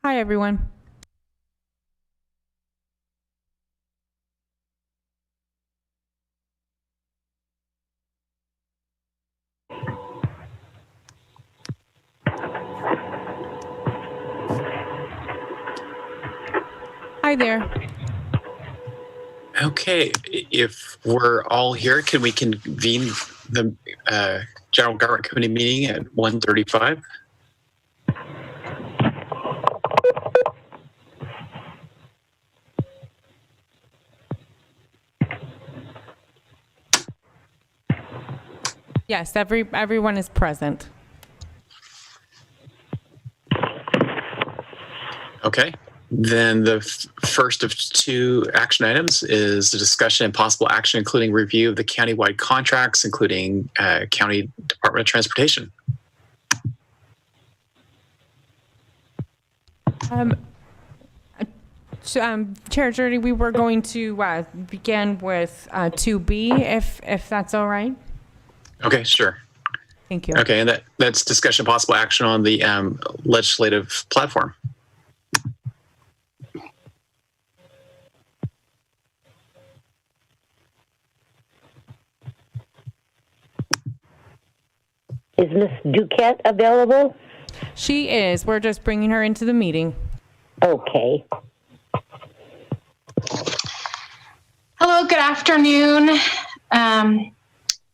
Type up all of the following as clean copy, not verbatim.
Hi, everyone. Hi there. Okay, if we're all here, can we convene the General Government Committee meeting at 1:35? Yes, everyone is present. Okay, then the first of two action items is the discussion and possible action, including review of the countywide contracts, including County Department of Transportation. Chair Jordy, we were going to begin with 2B, if that's all right. Okay, sure. Thank you. Okay, and that's discussion possible action on the legislative platform. Is Ms. Duquette available? She is. We're just bringing her into the meeting. Okay. Hello, good afternoon,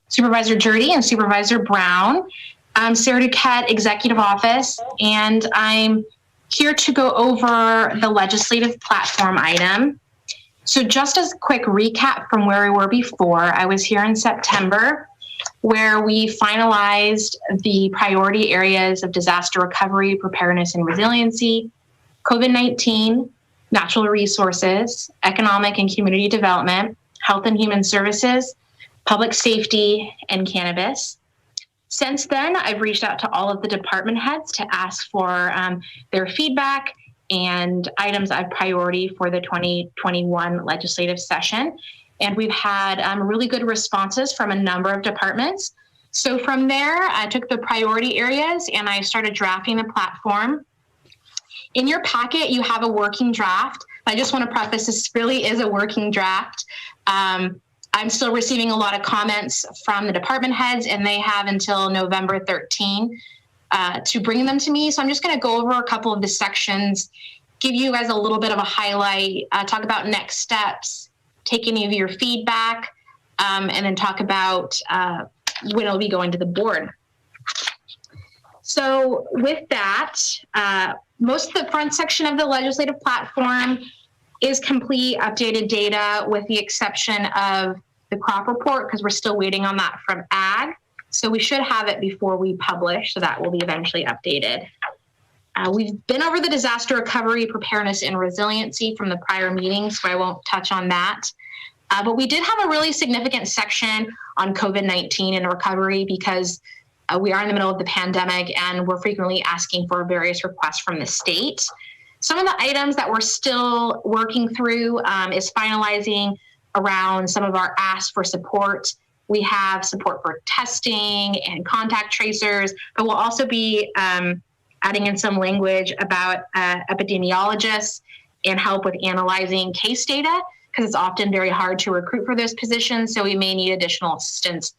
Supervisor Jurdy and Supervisor Brown. I'm Sarah Duquette, Executive Office, and I'm here to go over the legislative platform item. So just as a quick recap from where we were before, I was here in September, where we finalized the priority areas of disaster recovery, preparedness, and resiliency, COVID-19, natural resources, economic and community development, health and human services, public safety, and cannabis. Since then, I've reached out to all of the department heads to ask for their feedback and items of priority for the 2021 legislative session. And we've had really good responses from a number of departments. So from there, I took the priority areas and I started drafting the platform. In your packet, you have a working draft. I just want to preface, this really is a working draft. I'm still receiving a lot of comments from the department heads, and they have until November 13 to bring them to me. So I'm just going to go over a couple of the sections, give you guys a little bit of a highlight, talk about next steps, take any of your feedback, and then talk about when it'll be going to the board. So with that, most of the front section of the legislative platform is complete, updated data, with the exception of the crop report, because we're still waiting on that from Ag. So we should have it before we publish, so that will be eventually updated. We've been over the disaster recovery, preparedness, and resiliency from the prior meetings, so I won't touch on that. But we did have a really significant section on COVID-19 and recovery, because we are in the middle of the pandemic and we're frequently asking for various requests from the state. Some of the items that we're still working through is finalizing around some of our asks for support. We have support for testing and contact tracers, but we'll also be adding in some language about epidemiologists and help with analyzing case data, because it's often very hard to recruit for those positions. So we may need additional assistance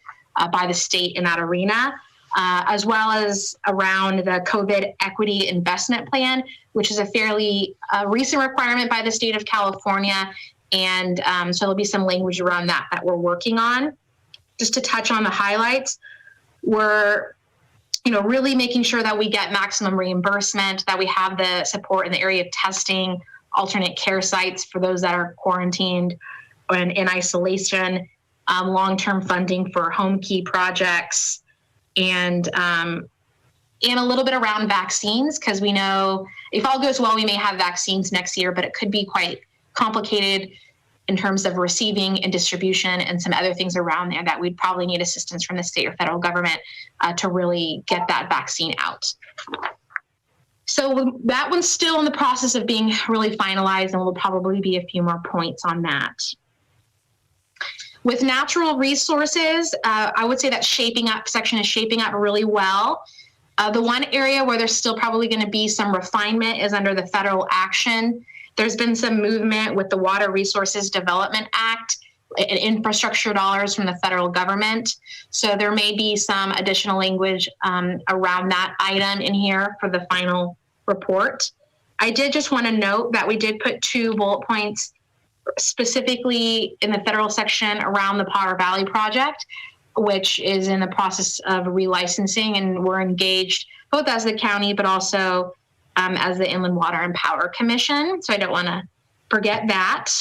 by the state in that arena. As well as around the COVID equity investment plan, which is a fairly recent requirement by the state of California. And so there'll be some language around that we're working on. Just to touch on the highlights, we're really making sure that we get maximum reimbursement, that we have the support in the area of testing, alternate care sites for those that are quarantined and in isolation, long-term funding for home key projects, and a little bit around vaccines, because we know if all goes well, we may have vaccines next year, but it could be quite complicated in terms of receiving and distribution and some other things around there that we'd probably need assistance from the state or federal government to really get that vaccine out. So that one's still in the process of being really finalized, and will probably be a few more points on that. With natural resources, I would say that section is shaping up really well. The one area where there's still probably going to be some refinement is under the federal action. There's been some movement with the Water Resources Development Act and infrastructure dollars from the federal government. So there may be some additional language around that item in here for the final report. I did just want to note that we did put 2 bullet points specifically in the federal section around the Power Valley project, which is in the process of relicensing, and we're engaged both as the county, but also as the Inland Water and Power Commission. So I don't want to forget that.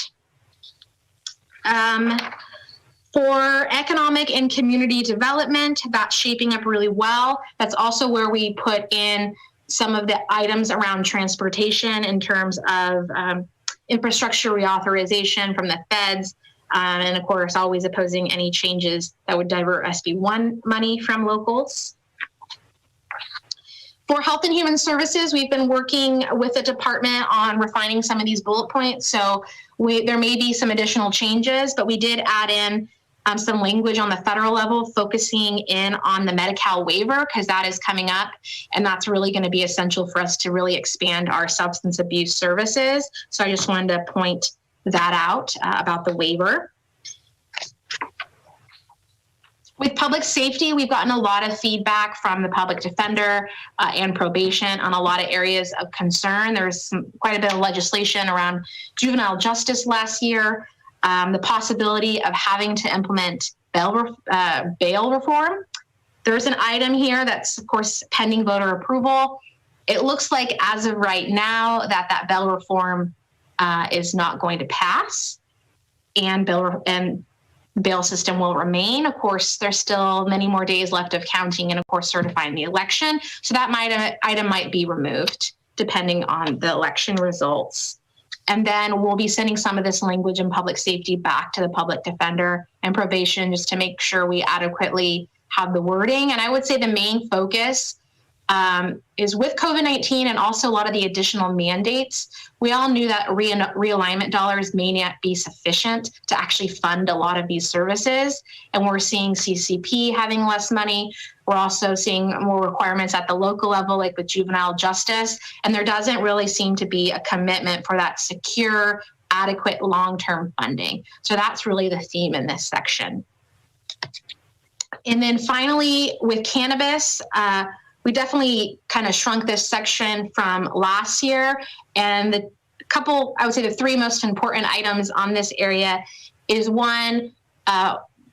For economic and community development, that's shaping up really well. That's also where we put in some of the items around transportation in terms of infrastructure reauthorization from the feds. And of course, always opposing any changes that would divert SB1 money from locals. For Health and Human Services, we've been working with the department on refining some of these bullet points. So there may be some additional changes, but we did add in some language on the federal level, focusing in on the Medi-Cal waiver, because that is coming up, and that's really going to be essential for us to really expand our substance abuse services. So I just wanted to point that out about the waiver. With public safety, we've gotten a lot of feedback from the public defender and probation on a lot of areas of concern. There's quite a bit of legislation around juvenile justice last year, the possibility of having to implement bail reform. There's an item here that's, of course, pending voter approval. It looks like as of right now that bail reform is not going to pass, and bail system will remain. Of course, there's still many more days left of counting and, of course, certifying the election. So that item might be removed depending on the election results. And then we'll be sending some of this language in public safety back to the public defender and probation just to make sure we adequately have the wording. And I would say the main focus is with COVID-19 and also a lot of the additional mandates. We all knew that realignment dollars may not be sufficient to actually fund a lot of these services. And we're seeing CCP having less money. We're also seeing more requirements at the local level, like with juvenile justice. And there doesn't really seem to be a commitment for that secure, adequate long-term funding. So that's really the theme in this section. And then finally, with cannabis, we definitely kind of shrunk this section from last year. And the couple, I would say the 3 most important items on this area is 1,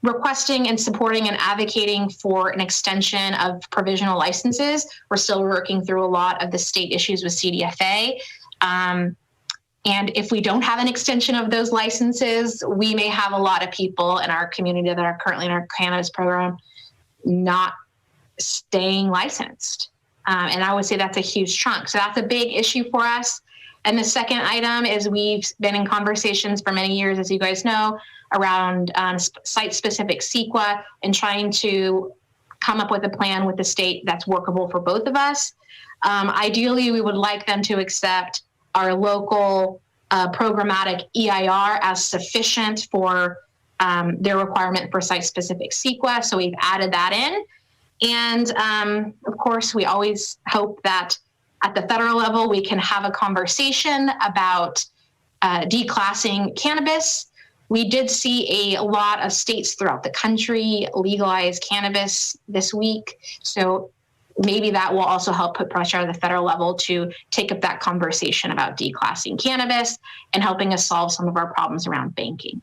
requesting and supporting and advocating for an extension of provisional licenses. We're still working through a lot of the state issues with CDFA. And if we don't have an extension of those licenses, we may have a lot of people in our community that are currently in our cannabis program not staying licensed. And I would say that's a huge chunk. So that's a big issue for us. And the second item is we've been in conversations for many years, as you guys know, around site-specific CEQA and trying to come up with a plan with the state that's workable for both of us. Ideally, we would like them to accept our local programmatic EIR as sufficient for their requirement for site-specific CEQA. So we've added that in. And of course, we always hope that at the federal level, we can have a conversation about declassing cannabis. We did see a lot of states throughout the country legalize cannabis this week. So maybe that will also help put pressure on the federal level to take up that conversation about declassing cannabis and helping us solve some of our problems around banking.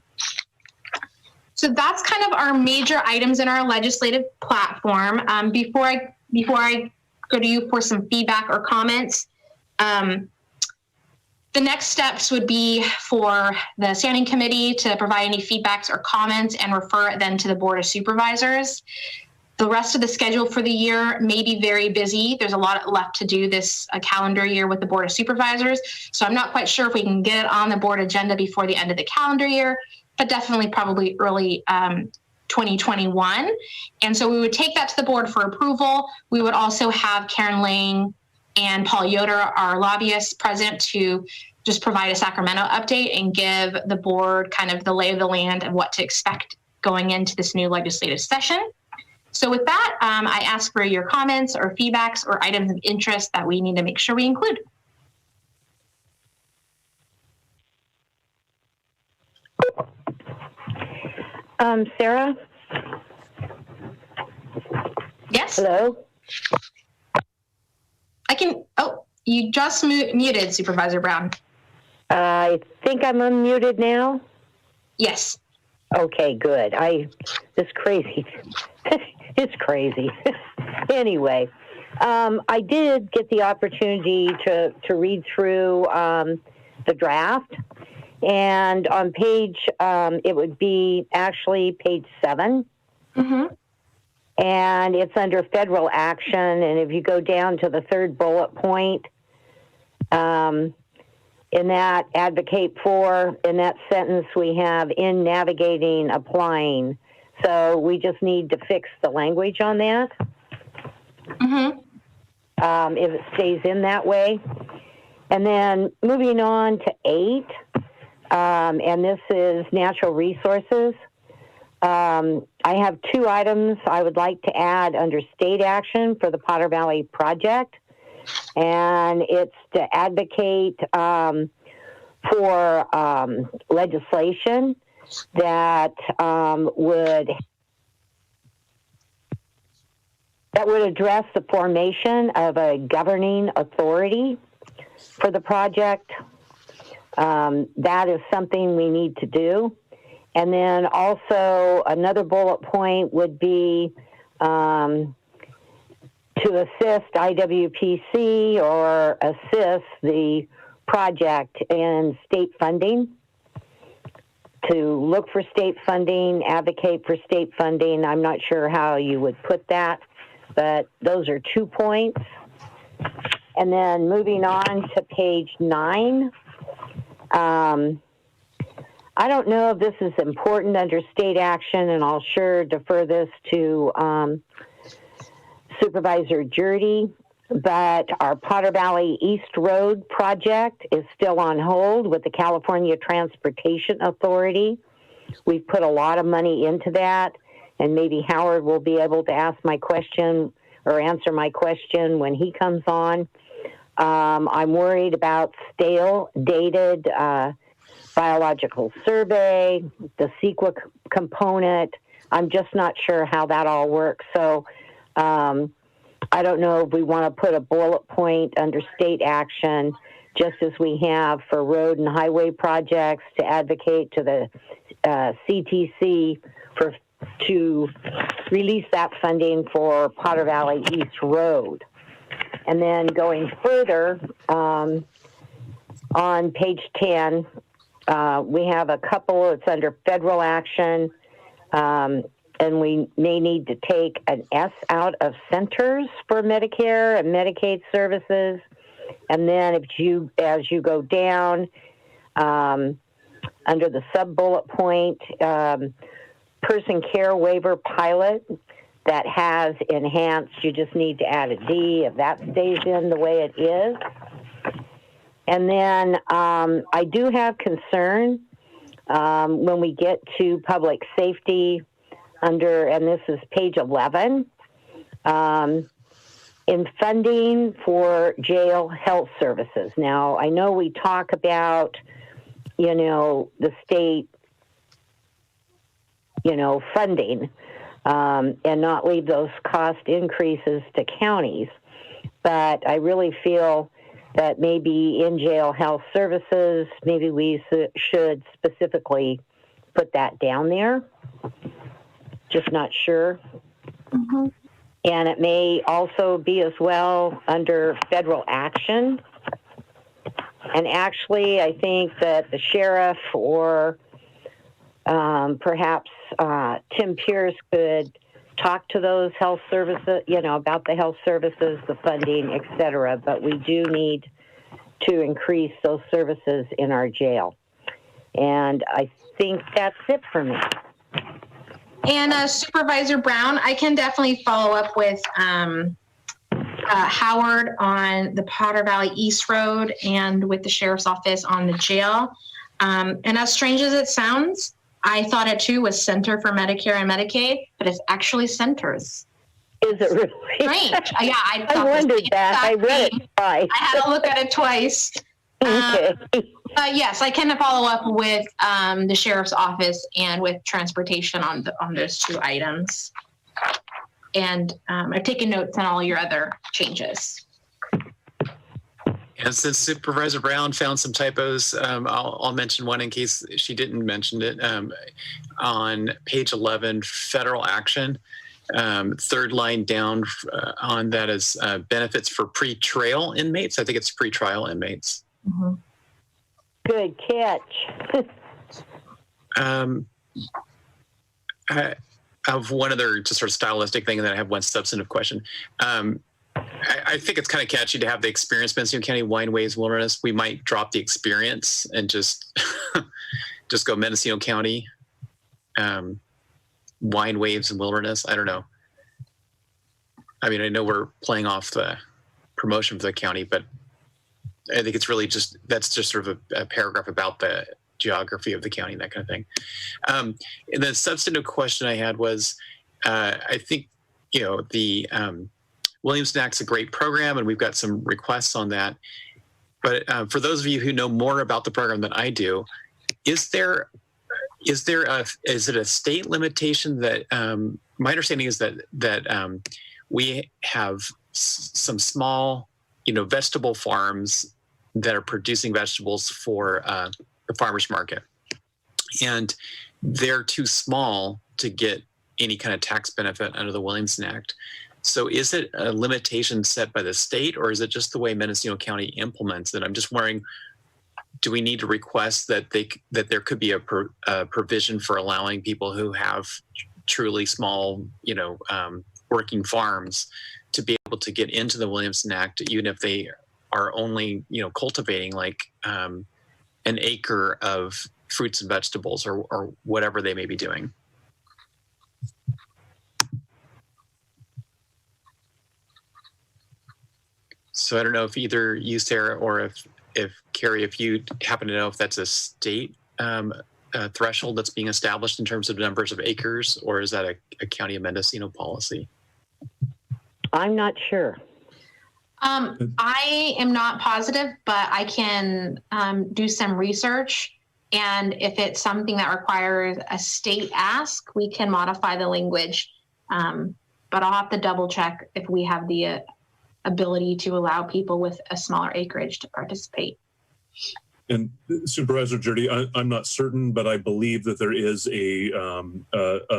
So that's kind of our major items in our legislative platform. Before I go to you for some feedback or comments, the next steps would be for the standing committee to provide any feedbacks or comments and refer it then to the Board of Supervisors. The rest of the schedule for the year may be very busy. There's a lot left to do this calendar year with the Board of Supervisors. So I'm not quite sure if we can get it on the board agenda before the end of the calendar year, but definitely probably early 2021. And so we would take that to the board for approval. We would also have Karen Lang and Paul Yoder, our lobbyists, present to just provide a Sacramento update and give the board kind of the lay of the land and what to expect going into this new legislative session. So with that, I ask for your comments or feedbacks or items of interest that we need to make sure we include. Sarah? Yes, Hello? I can. Oh, you just muted, Supervisor Brown. I think I'm unmuted now. Yes. Okay, good. It's crazy. It's crazy. Anyway, I did get the opportunity to read through the draft, and on page, it would be actually page 7, Mm-hmm. and it's under federal action. And if you go down to the third bullet point, in that advocate for, in that sentence, we have in navigating, applying. So we just need to fix the language on that. Mm-hmm. If it stays in that way. And then moving on to 8, and this is natural resources. I have 2 items I would like to add under state action for the Potter Valley project. And it's to advocate for legislation that would address the formation of a governing authority for the project. That is something we need to do. And then also another bullet point would be to assist IWPC or assist the project in state funding, to look for state funding, advocate for state funding. I'm not sure how you would put that, but those are 2 points. And then moving on to page 9, I don't know if this is important under state action, and I'll sure defer this to Supervisor Jurdy, but our Potter Valley East Road project is still on hold with the California Transportation Authority. We've put a lot of money into that, and maybe Howard will be able to ask my question or answer my question when he comes on. I'm worried about stale, dated biological survey, the CEQA component. I'm just not sure how that all works. So I don't know if we want to put a bullet point under state action, just as we have for road and highway projects, to advocate to the CTC to release that funding for Potter Valley East Road. And then going further, on page 10, we have a couple. It's under federal action. And we may need to take an S out of centers for Medicare and Medicaid services. And then as you go down, under the sub-bullet point, person care waiver pilot that has enhanced, you just need to add a D if that stays in the way it is. And then I do have concern when we get to public safety, and this is page 11, in funding for jail health services. Now, I know we talk about, the state, funding, and not leave those cost increases to counties. But I really feel that maybe in jail health services, maybe we should specifically put that down there. Just not sure. Mm-hmm. And it may also be as well under federal action. And actually, I think that the sheriff or perhaps Tim Pierce could talk to those health services, about the health services, the funding, et cetera. But we do need to increase those services in our jail. And I think that's it for me. And Supervisor Brown, I can definitely follow up with Howard on the Potter Valley East Road and with the sheriff's office on the jail. And as strange as it sounds, I thought it too was Center for Medicare and Medicaid, but it's actually Centers. Is it really? Strange. Yeah, I I thought wondered that. I read it twice. I had to look at it twice. Okay. Yes, I can follow up with the sheriff's office and with transportation on those two items. And I've taken notes on all your other changes. And since Supervisor Brown found some typos, I'll mention one in case she didn't mention it. On page 11, federal action, third line down on that is benefits for pre-trial inmates. I think it's pre-trial inmates. Mm-hmm. Good catch. I have one other just sort of stylistic thing, and then I have one substantive question. I think it's kind of catchy to have the experience Mendocino County Wineways Wilderness. We might drop the experience and just just go Mendocino County Wine Waves and Wilderness. I don't know. I mean, I know we're playing off the promotion for the county, but I think it's really just, that's just sort of a paragraph about the geography of the county and that kind of thing. And the substantive question I had was, I think, you know, the Williams NAC's a great program, and we've got some requests on that. But for those of you who know more about the program than I do, is it a state limitation that my understanding is that we have some small, you know, vegetable farms that are producing vegetables for the farmers market, and they're too small to get any kind of tax benefit under the Williamson Act. So is it a limitation set by the state, or is it just the way Mendocino County implements it? I'm just wondering, do we need to request that there could be a provision for allowing people who have truly small, you know, working farms to be able to get into the Williamson Act, even if they are only, you know, cultivating like an acre of fruits and vegetables or whatever they may be doing? So I don't know if either you, Sarah, or if Carrie, if you happen to know if that's a state threshold that's being established in terms of numbers of acres, or is that a County of Mendocino policy? I'm not sure. I am not positive, but I can do some research. And if it's something that requires a state ask, we can modify the language. But I'll have to double check if we have the ability to allow people with a smaller acreage to participate. And Supervisor Jurdy, I'm not certain, but I believe that there is a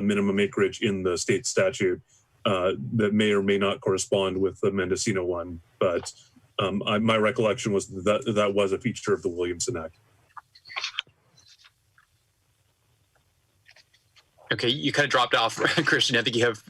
minimum acreage in the state statute that may or may not correspond with the Mendocino one. But my recollection was that was a feature of the Williamson Act. Okay, you kind of dropped off, Christian. I think you have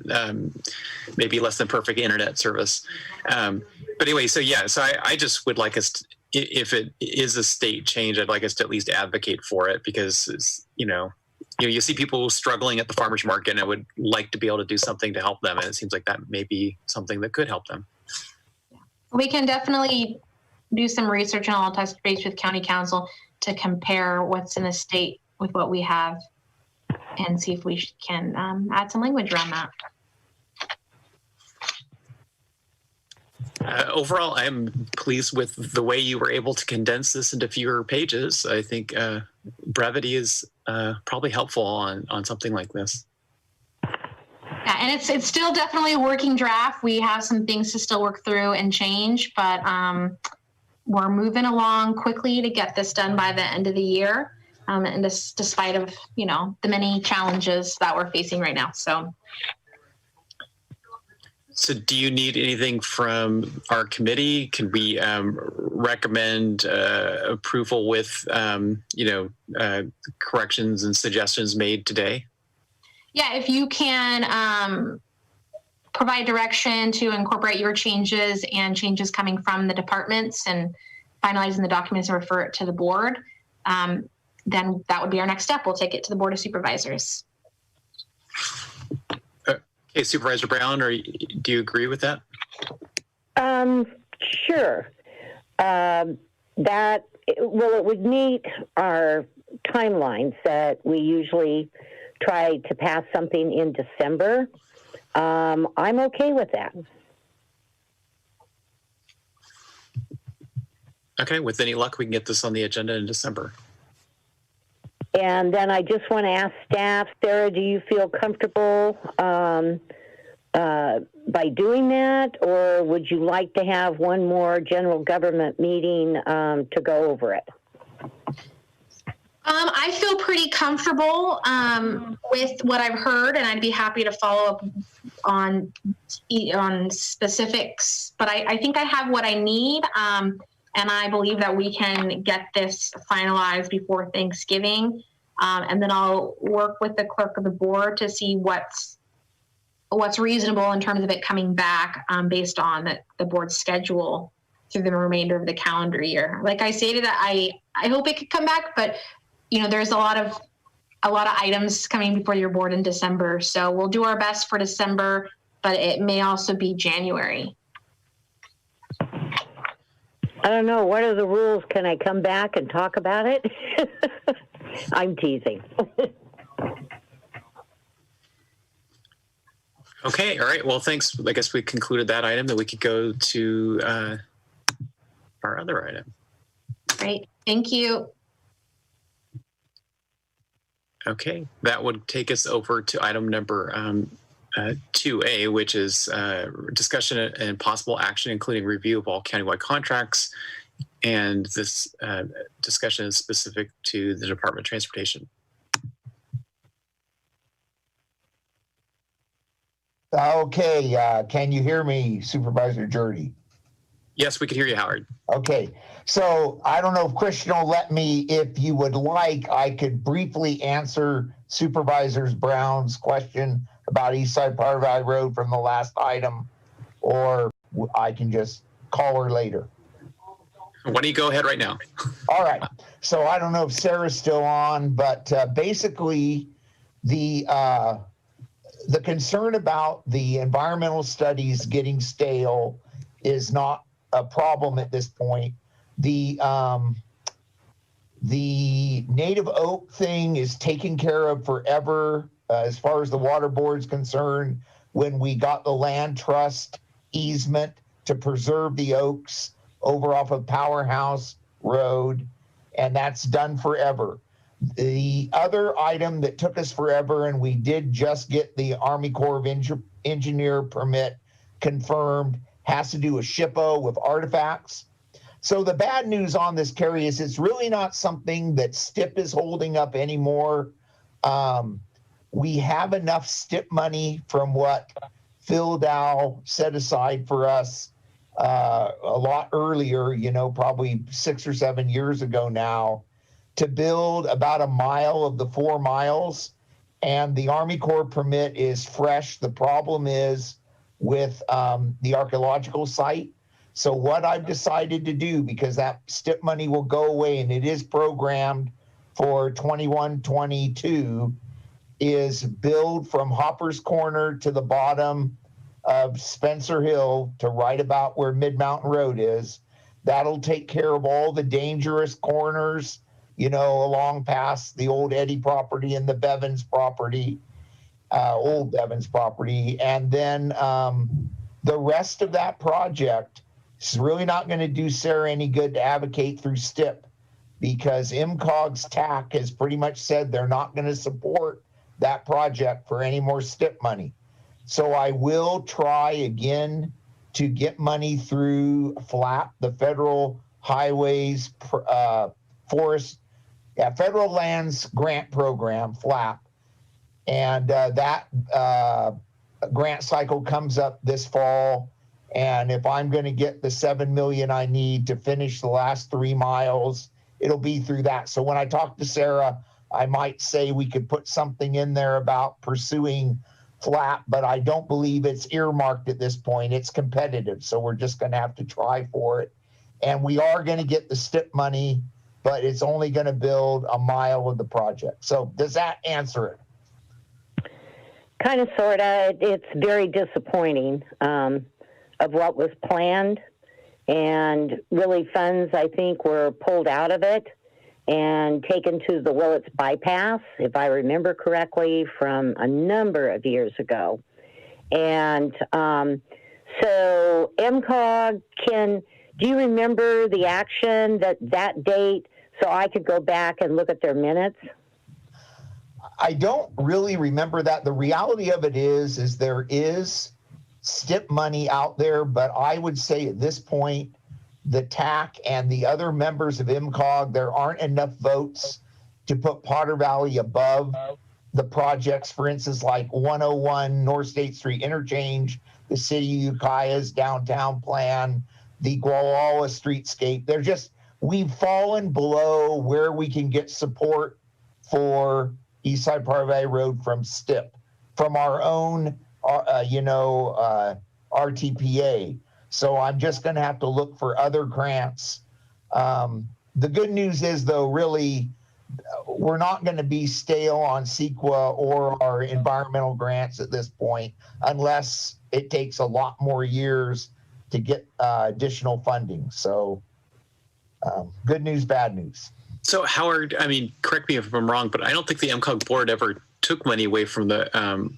maybe less than perfect internet service. But anyway, so yeah, so I just would like us to, if it is a state change, I'd like us to at least advocate for it, because it's, you see people struggling at the farmers market, and I would like to be able to do something to help them. And it seems like that may be something that could help them. We can definitely do some research, and I'll touch base with County Council to compare what's in the state with what we have, and see if we can add some language around that. Overall, I'm pleased with the way you were able to condense this into fewer pages. I think brevity is probably helpful on something like this. Yeah, and it's still definitely a working draft. We have some things to still work through and change, but we're moving along quickly to get this done by the end of the year. And this, despite of, the many challenges that we're facing right now. So do you need anything from our committee? Can we recommend approval with, corrections and suggestions made today? Yeah, if you can provide direction to incorporate your changes and changes coming from the departments and finalizing the documents and refer it to the board, then that would be our next step. We'll take it to the Board of Supervisors. Okay, Supervisor Brown, do you agree with that? Sure. It would meet our timelines that we usually try to pass something in December. I'm okay with that. Okay, with any luck, we can get this on the agenda in December. And then I just want to ask staff, Sarah, do you feel comfortable by doing that, or would you like to have one more general government meeting to go over it? I feel pretty comfortable with what I've heard, and I'd be happy to follow up on specifics. But I think I have what I need, and I believe that we can get this finalized before Thanksgiving. And then I'll work with the clerk of the board to see what's reasonable in terms of it coming back based on the board's schedule through the remainder of the calendar year. Like I stated, I hope it could come back, but there's a lot of items coming before your board in December. So we'll do our best for December, but it may also be January. I don't know. What are the rules? Can I come back and talk about it? I'm teasing. Okay, all right. Well, thanks. I guess we concluded that item. That we could go to our other item. Great. Thank you. Okay, that would take us over to item number 2A, which is discussion and possible action, including review of all countywide contracts. And this discussion is specific to the Department of Transportation. Okay, can you hear me, Supervisor Jurdy? Yes, we can hear you, Howard. Okay, so I don't know if Christian will let me. If you would like, I could briefly answer Supervisor Brown's question about East Side Powder Valley Road from the last item, or I can just call her later. Why don't you go ahead right now? All right, so I don't know if Sarah's still on, but basically the concern about the environmental studies getting stale is not a problem at this point. The native oak thing is taken care of forever as far as the water board's concerned. When we got the land trust easement to preserve the oaks over off of Powerhouse Road, and that's done forever. The other item that took us forever, and we did just get the Army Corps of Engineer permit confirmed, has to do with SHPO, with artifacts. So the bad news on this, Carrie, is it's really not something that STIP is holding up anymore. We have enough STIP money from what Phil Dow set aside for us a lot earlier, probably 6 or 7 years ago now, to build about a mile of the 4 miles. And the Army Corps permit is fresh. The problem is with the archaeological site. So what I've decided to do, because that STIP money will go away and it is programmed for 21-22, is build from Hopper's Corner to the bottom of Spencer Hill to right about where Mid Mountain Road is. That'll take care of all the dangerous corners, along past the old Eddy property and the Bevins property, old Bevins property. And then the rest of that project is really not going to do Sarah any good to advocate through STIP, because MCOG's TAC has pretty much said they're not going to support that project for any more STIP money. So I will try again to get money through FLAP, the Federal Highways Federal Lands Grant Program, FLAP. And that grant cycle comes up this fall. And if I'm going to get the $7 million I need to finish the last 3 miles, it'll be through that. So when I talk to Sarah, I might say we could put something in there about pursuing FLAP, but I don't believe it's earmarked at this point. It's competitive, so we're just going to have to try for it. And we are going to get the STIP money, but it's only going to build a mile of the project. So does that answer it? Kind of, sort of. It's very disappointing of what was planned, and really funds, I think, were pulled out of it. and taken to the Willits bypass, if I remember correctly, from a number of years ago. And so MCOG, do you remember the action that date so I could go back and look at their minutes? I don't really remember that. The reality of it is there is STIP money out there, but I would say at this point, the TAC and the other members of MCOG, there aren't enough votes to put Potter Valley above the projects, for instance, like 101 North State Street Interchange, the City of Ukiah's downtown plan, the Gualala streetscape. We've fallen below where we can get support for Eastside Potter Valley Road from STIP, from our own, RTPA. So I'm just going to have to look for other grants. The good news is, though, really, we're not going to be stale on CEQA or our environmental grants at this point, unless it takes a lot more years to get additional funding. So good news, bad news. So Howard, I mean, correct me if I'm wrong, but I don't think the MCOG board ever took money away from the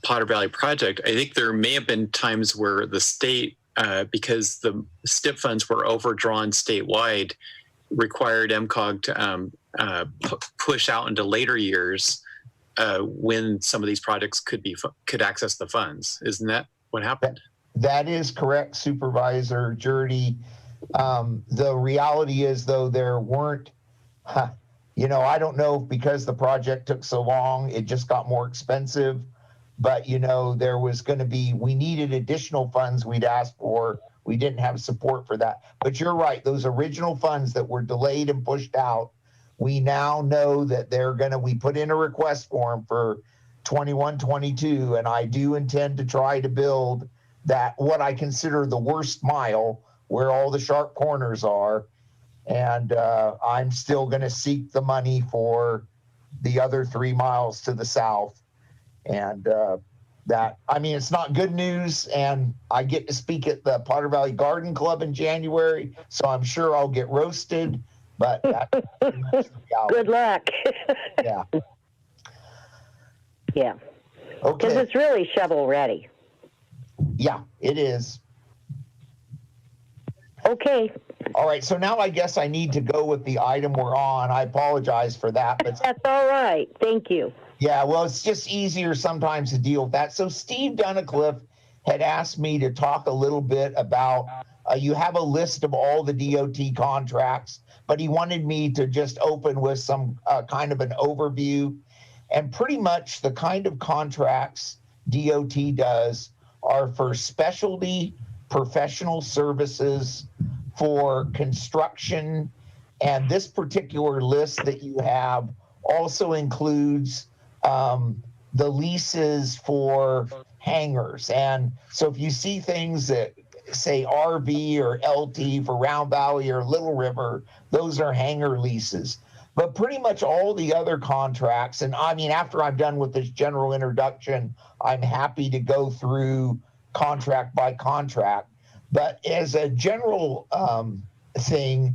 Potter Valley project. I think there may have been times where the state, because the STIP funds were overdrawn statewide, required MCOG to push out into later years when some of these projects could access the funds. Isn't that what happened? That is correct, Supervisor Jurdy. The reality is, though, there weren't, I don't know if because the project took so long, it just got more expensive. But, there was going to be, we needed additional funds we'd asked for. We didn't have support for that. But you're right, those original funds that were delayed and pushed out, we now know that we put in a request form for 21-22, and I do intend to try to build that, what I consider the worst mile, where all the sharp corners are. And I'm still going to seek the money for the other 3 miles to the south. And it's not good news. And I get to speak at the Potter Valley Garden Club in January, so I'm sure I'll get roasted, but that's pretty much the reality. Good luck. Yeah. Yeah. Because Okay. it's really shovel ready. Yeah, it is. Okay. All right. So now I guess I need to go with the item we're on. I apologize for that, but That's all right. Thank you. yeah, well, it's just easier sometimes to deal with that. So Steve Dunnicliff had asked me to talk a little bit about, you have a list of all the DOT contracts, but he wanted me to just open with some kind of an overview. And pretty much the kind of contracts DOT does are for specialty professional services for construction. And this particular list that you have also includes the leases for hangars. And so if you see things that say RV or LT for Round Valley or Little River, those are hangar leases. But pretty much all the other contracts, and I mean, after I'm done with this general introduction, I'm happy to go through contract by contract. But as a general thing,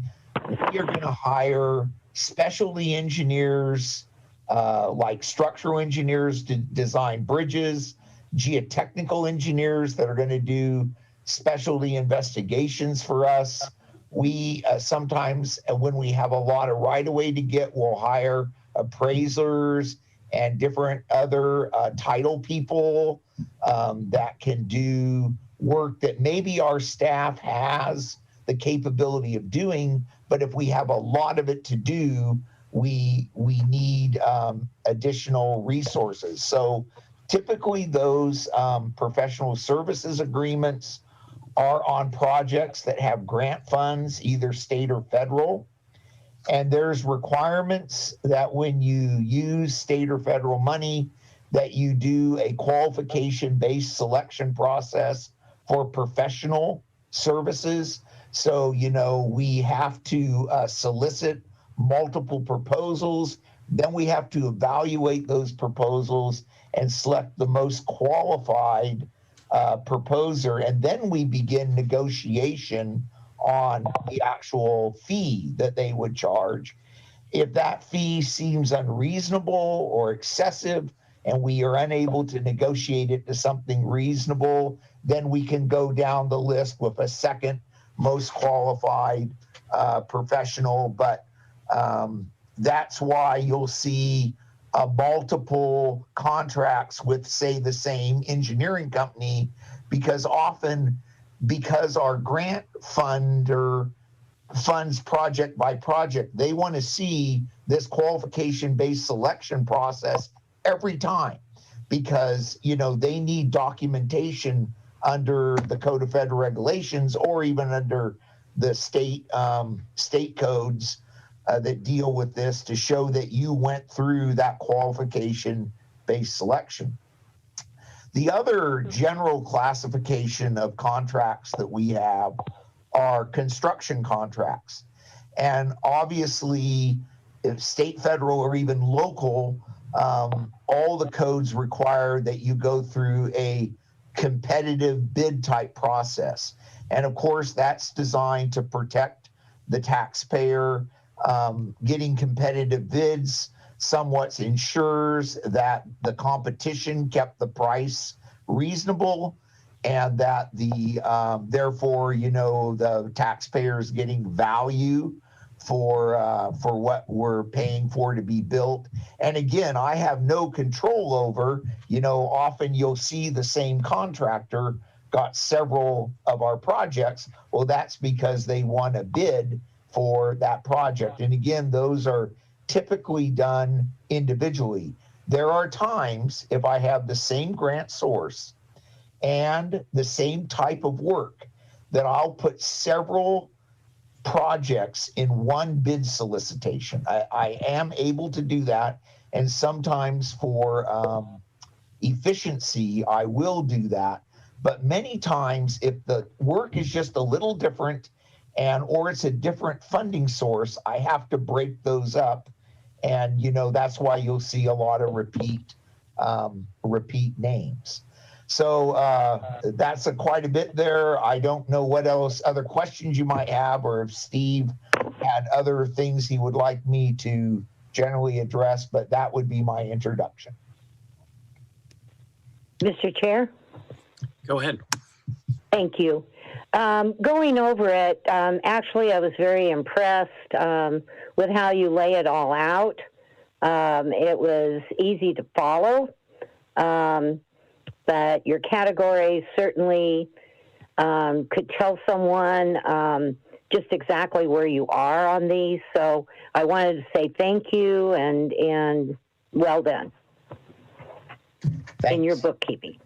you're going to hire specialty engineers, like structural engineers to design bridges, geotechnical engineers that are going to do specialty investigations for us. We sometimes, when we have a lot of right-of-way to get, we'll hire appraisers and different other title people that can do work that maybe our staff has the capability of doing, but if we have a lot of it to do, we need additional resources. So typically those professional services agreements are on projects that have grant funds, either state or federal. And there's requirements that when you use state or federal money, that you do a qualification-based selection process for professional services. So, we have to solicit multiple proposals. Then we have to evaluate those proposals and select the most qualified proposer. And then we begin negotiation on the actual fee that they would charge. If that fee seems unreasonable or excessive and we are unable to negotiate it to something reasonable, then we can go down the list with a second most qualified professional. But that's why you'll see multiple contracts with, say, the same engineering company, because often, because our grant funder funds project by project, they want to see this qualification-based selection process every time, because they need documentation under the Code of Federal Regulations or even under the state codes that deal with this, to show that you went through that qualification-based selection. The other general classification of contracts that we have are construction contracts. And obviously, if state, federal, or even local, all the codes require that you go through a competitive bid type process. And of course, that's designed to protect the taxpayer. Getting competitive bids somewhat ensures that the competition kept the price reasonable, and that therefore the taxpayers getting value for what we're paying for to be built. And again, I have no control over, often you'll see the same contractor got several of our projects. Well, that's because they won a bid for that project. And again, those are typically done individually. There are times, if I have the same grant source and the same type of work, that I'll put several projects in one bid solicitation. I am able to do that. And sometimes for efficiency, I will do that. But many times, if the work is just a little different or it's a different funding source, I have to break those up. And, that's why you'll see a lot of repeat names. So that's quite a bit there. I don't know what else, other questions you might have, or if Steve had other things he would like me to generally address, but that would be my introduction. Mr. Chair? Go ahead. Thank you. Going over it, actually, I was very impressed with how you lay it all out. It was easy to follow, but your categories certainly could tell someone just exactly where you are on these. So I wanted to say thank you and well done. Thanks. In your bookkeeping.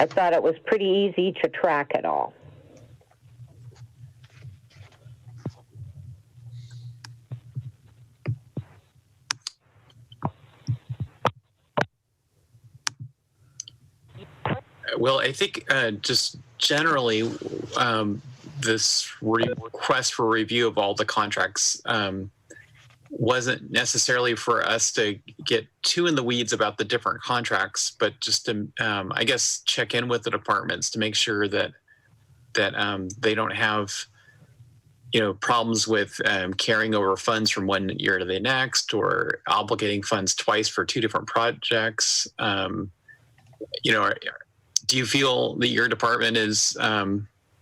I thought it was pretty easy to track it all. Well, I think just generally, this request for review of all the contracts wasn't necessarily for us to get too in the weeds about the different contracts, but just to, I guess, check in with the departments to make sure that they don't have, problems with carrying over funds from one year to the next, or obligating funds twice for two different projects. Do you feel that your department is,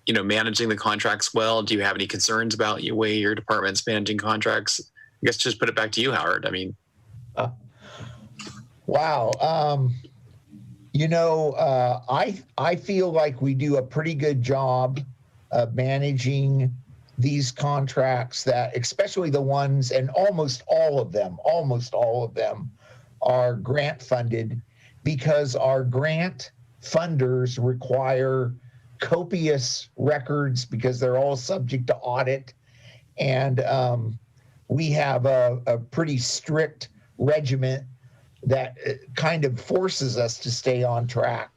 managing the contracts well? Do you have any concerns about the way your department's managing contracts? I guess just put it back to you, Howard. I mean, wow. I feel like we do a pretty good job of managing these contracts, that especially the ones, and almost all of them are grant funded, because our grant funders require copious records because they're all subject to audit. And we have a pretty strict regimen that kind of forces us to stay on track,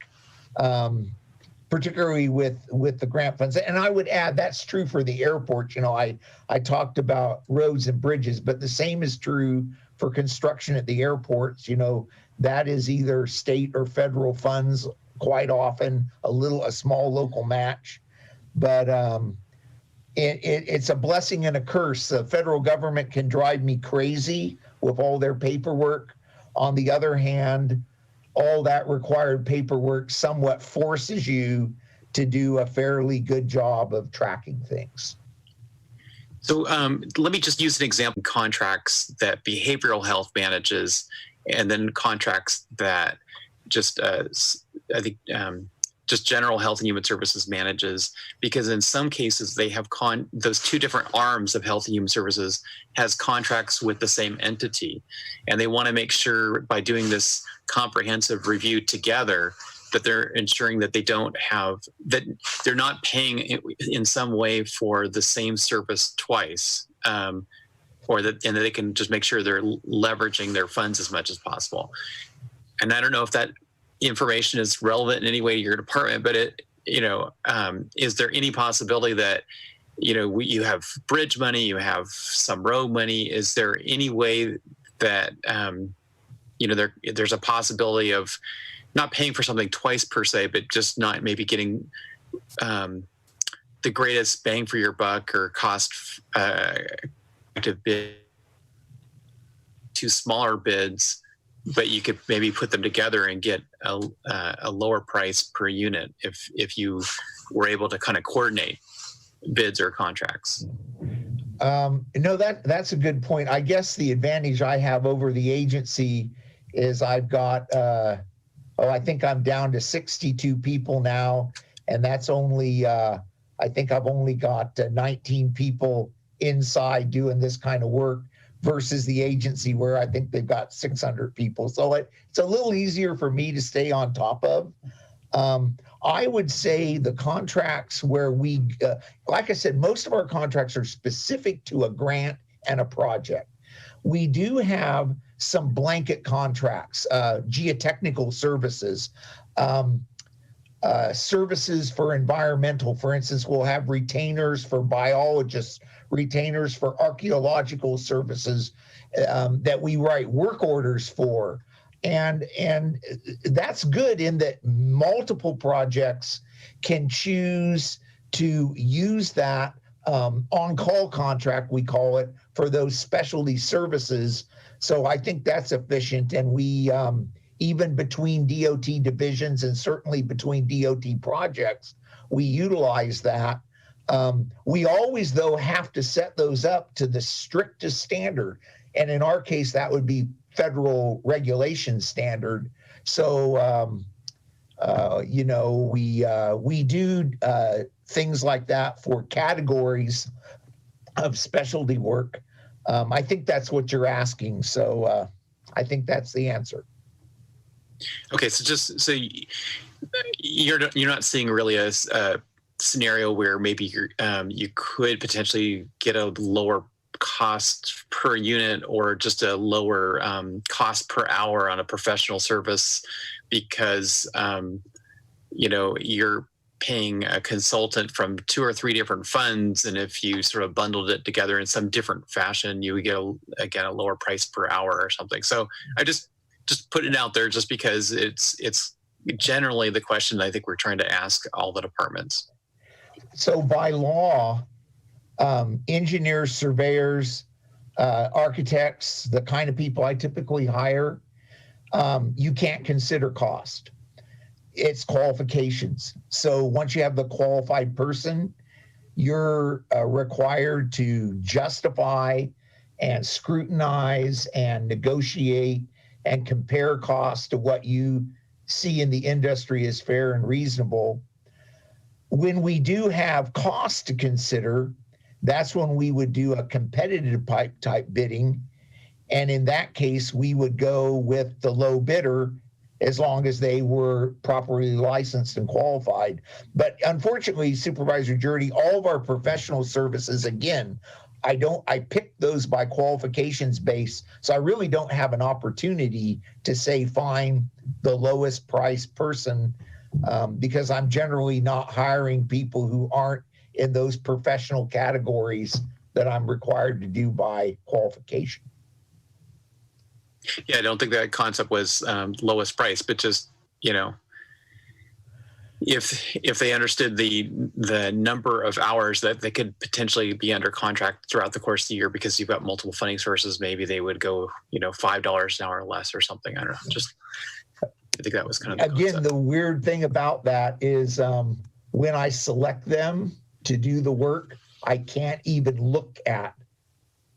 particularly with the grant funds. And I would add, that's true for the airports. I talked about roads and bridges, but the same is true for construction at the airports. That is either state or federal funds quite often, a small local match. But it's a blessing and a curse. The federal government can drive me crazy with all their paperwork. On the other hand, all that required paperwork somewhat forces you to do a fairly good job of tracking things. So let me just use an example: contracts that behavioral health manages, and then contracts that just I think just general health and human services manages, because in some cases they have those two different arms of health and human services has contracts with the same entity, and they want to make sure by doing this comprehensive review together that they're ensuring that that they're not paying in some way for the same service twice, and that they can just make sure they're leveraging their funds as much as possible. And I don't know if that information is relevant in any way to your department, but is there any possibility that, you have bridge money, you have some road money? Is there any way that, there's a possibility of not paying for something twice per se, but just not maybe getting the greatest bang for your buck or cost effective bid, two smaller bids, but you could maybe put them together and get a lower price per unit if you were able to kind of coordinate bids or contracts? No, that's a good point. I guess the advantage I have over the agency is I've got, I think I'm down to 62 people now, and that's only, I think I've only got 19 people inside doing this kind of work, versus the agency where I think they've got 600 people. So it's a little easier for me to stay on top of. I would say the contracts where we, like I said, most of our contracts are specific to a grant and a project. We do have some blanket contracts, geotechnical services, services for environmental. For instance, we'll have retainers for biologists, retainers for archaeological services that we write work orders for. And that's good in that multiple projects can choose to use that on-call contract, we call it, for those specialty services. So I think that's efficient. And we, even between DOT divisions and certainly between DOT projects, we utilize that. We always, though, have to set those up to the strictest standard. And in our case, that would be federal regulation standard. So, we do things like that for categories of specialty work. I think that's what you're asking. So I think that's the answer. Okay, so you're not seeing really a scenario where maybe you could potentially get a lower cost per unit or just a lower cost per hour on a professional service because you're paying a consultant from 2 or 3 different funds, and if you sort of bundled it together in some different fashion, you would get a lower price per hour or something. So I just put it out there just because it's generally the question I think we're trying to ask all the departments. So by law, engineers, surveyors, architects, the kind of people I typically hire, you can't consider cost. It's qualifications. So once you have the qualified person, you're required to justify and scrutinize and negotiate and compare costs to what you see in the industry as fair and reasonable. When we do have costs to consider, that's when we would do a competitive type bidding. And in that case, we would go with the low bidder as long as they were properly licensed and qualified. But unfortunately, Supervisor Jurdy, all of our professional services, again, I picked those by qualifications base. So I really don't have an opportunity to say, find the lowest price person because I'm generally not hiring people who aren't in those professional categories that I'm required to do by qualification. Yeah, I don't think that concept was lowest price, but just, if they understood the number of hours that they could potentially be under contract throughout the course of the year, because you've got multiple funding sources, maybe they would go, $5 an hour less or something. I don't know. Just, I think that was kind of the Again, concept. the weird thing about that is when I select them to do the work, I can't even look at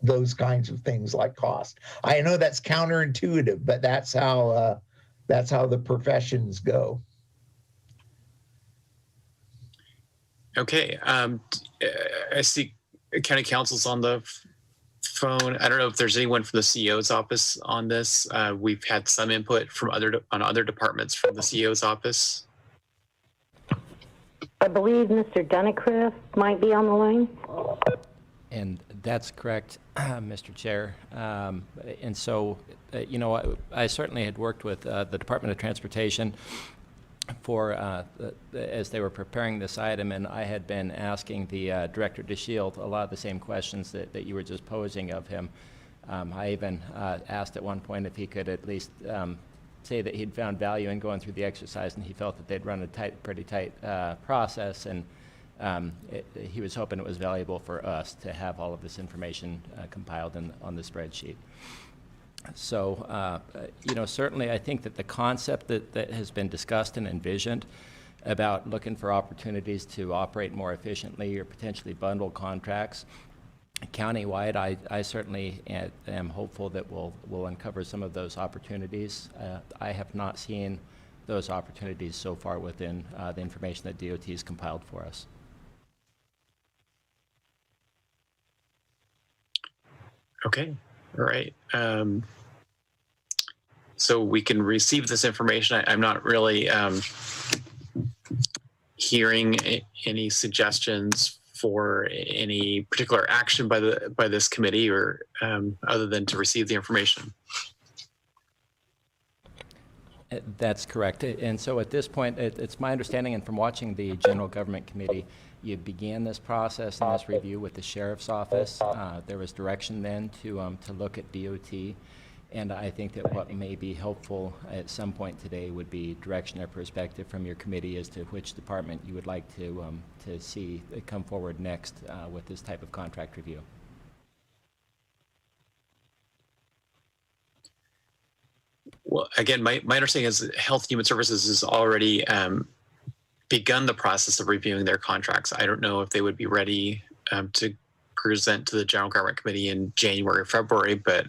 those kinds of things like cost. I know that's counterintuitive, but that's how the professions go. Okay. I see county council's on the phone. I don't know if there's anyone from the CEO's office on this. We've had some input from other departments from the CEO's office. I believe Mr. Dunnicliff might be on the line. And that's correct, Mr. Chair. And so, I certainly had worked with the Department of Transportation as they were preparing this item, and I had been asking the Director DeShield a lot of the same questions that you were just posing of him. I even asked at one point if he could at least say that he'd found value in going through the exercise, and he felt that they'd run a pretty tight process, and he was hoping it was valuable for us to have all of this information compiled on the spreadsheet. So, certainly I think that the concept that has been discussed and envisioned about looking for opportunities to operate more efficiently or potentially bundle contracts countywide, I certainly am hopeful that we'll uncover some of those opportunities. I have not seen those opportunities so far within the information that DOT has compiled for us. Okay. All right. So we can receive this information. I'm not really hearing any suggestions for any particular action by this committee, or other than to receive the information. That's correct. And so at this point, it's my understanding, and from watching the General Government Committee, you began this process and this review with the Sheriff's Office. There was direction then to look at DOT. And I think that what may be helpful at some point today would be direction or perspective from your committee as to which department you would like to see come forward next with this type of contract review. Well, again, my understanding is that Health and Human Services has already begun the process of reviewing their contracts. I don't know if they would be ready to present to the General Government Committee in January or February, but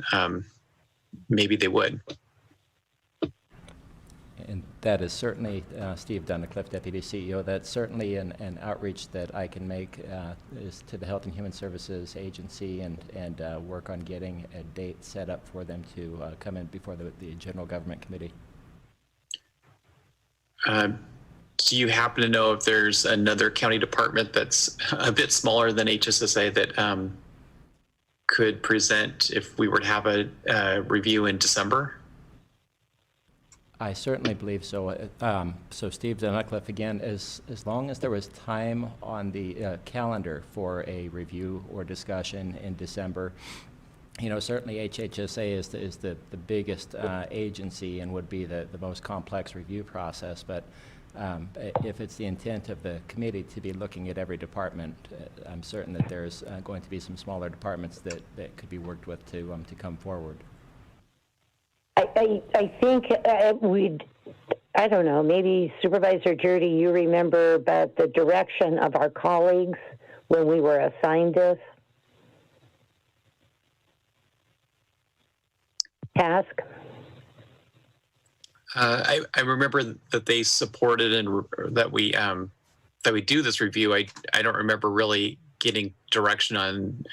maybe they would. And that is certainly, Steve Dunnicliff, Deputy CEO, that's certainly an outreach that I can make is to the Health and Human Services Agency and work on getting a date set up for them to come in before the General Government Committee. Do you happen to know if there's another county department that's a bit smaller than HSSA that could present if we were to have a review in December? I certainly believe so. So Steve Dunnicliff, again, as long as there was time on the calendar for a review or discussion in December, certainly HHSA is the biggest agency and would be the most complex review process. But if it's the intent of the committee to be looking at every department, I'm certain that there's going to be some smaller departments that could be worked with to come forward. I think I don't know, maybe Supervisor Jurdy, you remember, but the direction of our colleagues when we were assigned this task. I remember that they supported and that we do this review. I don't remember really getting direction on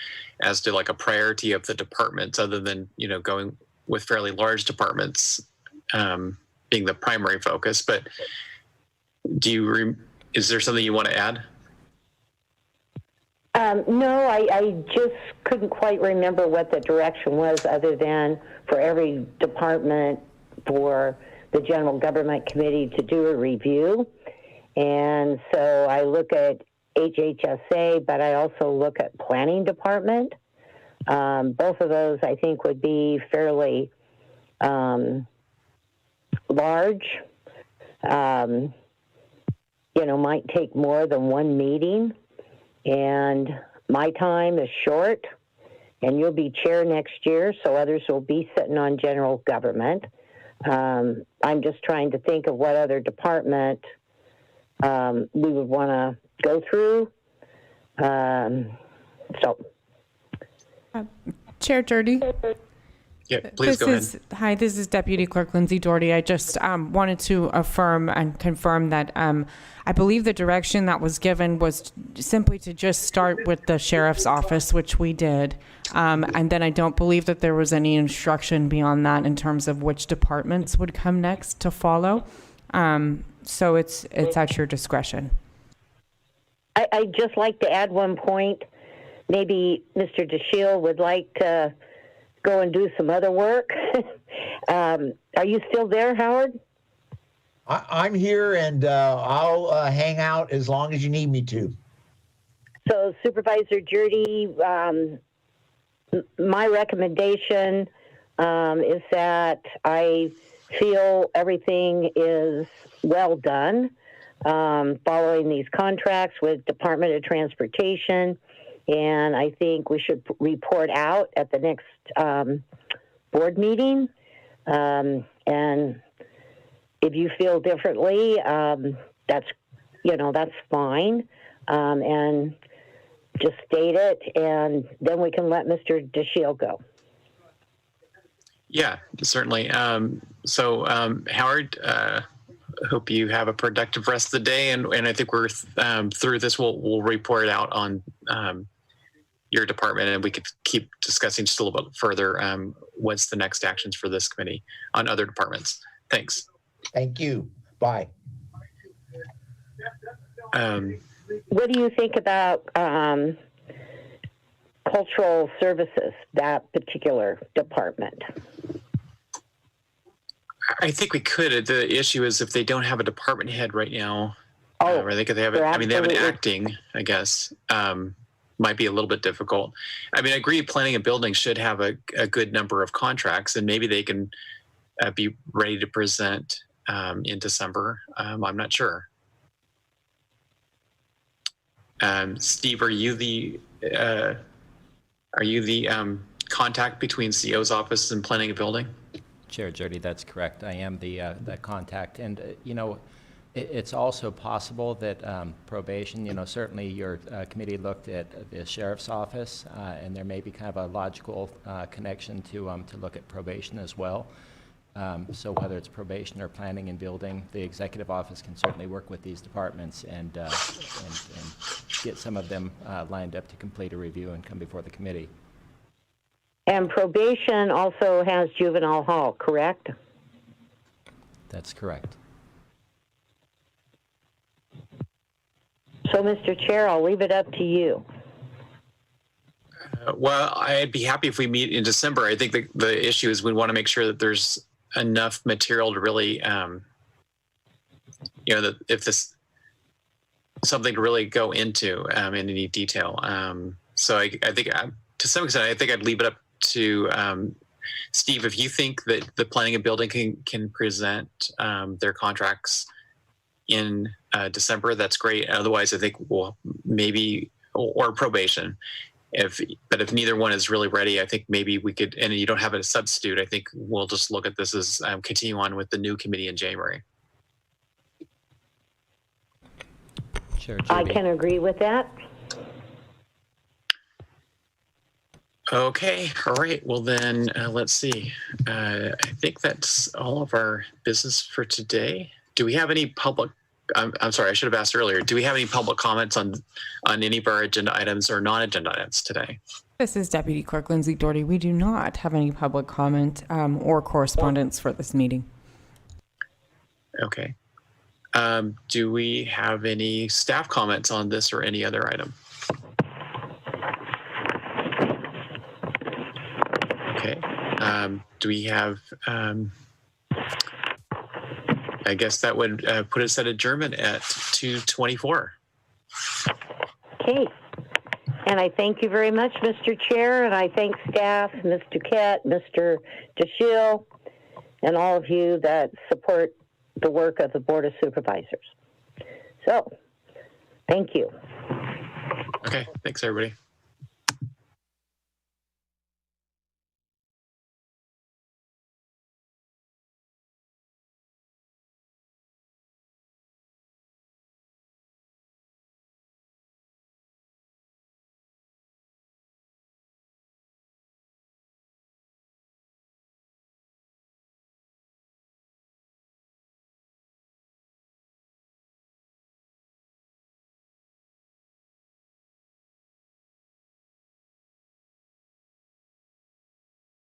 as to like a priority of the departments, other than going with fairly large departments being the primary focus. But is there something you want to add? No, I just couldn't quite remember what the direction was, other than for every department for the General Government Committee to do a review. And so I look at HHSA, but I also look at Planning Department. Both of those, I think, would be fairly large. might take more than one meeting. And my time is short, and you'll be chair next year, so others will be sitting on general government. I'm just trying to think of what other department we would want to go through. Chair Doherty? Yeah, please go ahead. Hi, this is Deputy Clerk Lindsay Doherty. I just wanted to affirm and confirm that I believe the direction that was given was simply to just start with the sheriff's office, which we did. And then I don't believe that there was any instruction beyond that in terms of which departments would come next to follow. So it's at your discretion. I'd just like to add one point. Maybe Mr. DeShiel would like to go and do some other work. Are you still there, Howard? I'm here, and I'll hang out as long as you need me to. So Supervisor Jurdy, my recommendation is that I feel everything is well done following these contracts with Department of Transportation. And I think we should report out at the next board meeting. And if you feel differently, that's fine. And just state it, and then we can let Mr. DeShiel go. Yeah, certainly. Howard, hope you have a productive rest of the day. And I think we're through this. We'll report out on your department, and we could keep discussing just a little bit further what's the next actions for this committee on other departments. Thanks. Thank you. Bye. What do you think about cultural services, that particular department? I think we could. The issue is if they don't have a department head right now, or they have it. I mean, they have an acting, I guess. Might be a little bit difficult. I mean, I agree. Planning and building should have a good number of contracts, and maybe they can be ready to present in December. I'm not sure. Steve, are you the contact between CO's office and planning and building? Chair Jurdy, that's correct. I am the contact, and it's also possible that probation. Certainly your committee looked at the sheriff's office, and there may be kind of a logical connection to look at probation as well. So whether it's probation or planning and building, the executive office can certainly work with these departments and get some of them lined up to complete a review and come before the committee. And probation also has juvenile hall, correct? That's correct. So, Mr. Chair, I'll leave it up to you. Well, I'd be happy if we meet in December. I think the issue is we want to make sure that there's enough material to really, that if this something to really go into in any detail. So I think to some extent, I think I'd leave it up to Steve. If you think that the planning and building can present their contracts in December, that's great. Otherwise, I think we'll maybe or probation. But if neither one is really ready, I think maybe we could, and you don't have a substitute, I think we'll just look at this as continue on with the new committee in January. Chair I Jurdy. can agree with that. Okay, all right. Well then, let's see. I think that's all of our business for today. Do we have any public? I'm sorry, I should have asked earlier. Do we have any public comments on any of our agenda items or non-agenda items today? This is Deputy Clerk Lindsay Doherty. We do not have any public comment or correspondence for this meeting. Okay. Do we have any staff comments on this or any other item? Okay. Do we have, I guess that would put us at adjournment at 2:24. Okay. And I thank you very much, Mr. Chair, and I thank staff, Mr. Kett, Mr. DeShiel, and all of you that support the work of the Board of Supervisors. So, thank you. Okay, thanks everybody.